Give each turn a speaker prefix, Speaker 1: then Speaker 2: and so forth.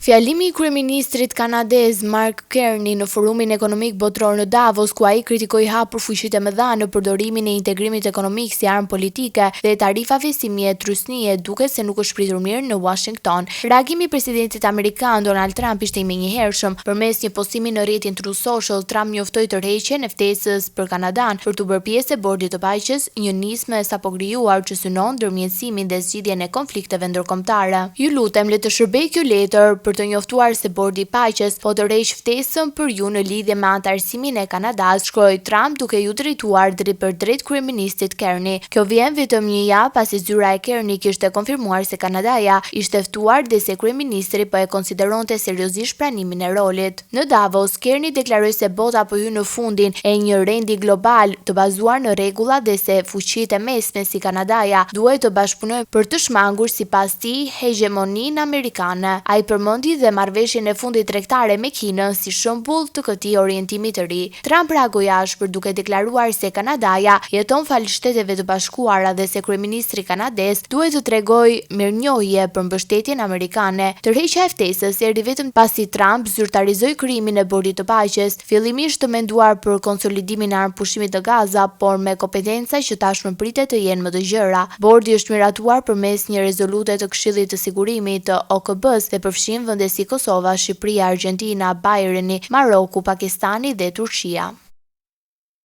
Speaker 1: Fjalimi i kryeministrit kanadez Mark Carney në forumin ekonomik botror në Davos, ku ai kritikoi hapur fuqitë e mëdha në përdorimin e integrimit ekonomik si armë politike dhe tarifave si mjet trysnie, duket se nuk është pritur mirë në Washington. Reagimi i presidentit amerikan Donald Trump ishte i menjëhershëm. Përmes një postimi në rrjetin Truth Social, Trump njoftoi tërheqjen e ftesës për Kanadan për të bërë pjesë e Bordit të Paqes, një nismë e sapo krijuar që synon ndërmjetësimin dhe zgjidhjen e konflikteve ndërkombëtare. Ju lutem, le të shërbej ky letër për të njoftuar se Bordi i Paqes po tërheq ftesën për ju në lidhje me anëtarësimin e Kanadas, shkroi Trump duke ju drejtuar drejt për drejt kryeministit Carney. Kjo vjen vetëm një javë pasi zyra e Carney kishte konfirmuar se Kanadaja ishte ftuar dhe se kryeministri po e konsideronte seriozisht pranimin e rolit. Në Davos, Carney deklaroi se bota po hyn në fundin e një rendi global të bazuar në rregulla dhe se fuqitë e mesme si Kanadaja duhet të bashkëpunojnë për të shmangur sipas tij hegemoninë amerikane. Ai përmendi dhe marrëveshjen e fundit tregtare me Kinën si shembull të këtij orientimi të ri. Trump reagoi ashpër duke deklaruar se Kanadaja jeton fal Shteteve të Bashkuara dhe se kryeministri kanadez duhet të tregojë mirënjohje për mbështetjen amerikane. Tërheqja e ftesës erdhi vetëm pasi Trump zyrtarizoi krijimin e Bordit të Paqes, fillimisht të menduar për konsolidimin e armëpushimit të Gaza, por me kompetenca që tashmë pritet të jenë më të gjëra. Bordi është miratuar përmes një rezolute të Këshillit të Sigurimit të OKB-s dhe përfshin vende si Kosova, Shqipëria, Argjentina, Bahrajni, Maroku, Pakistani dhe Turqia.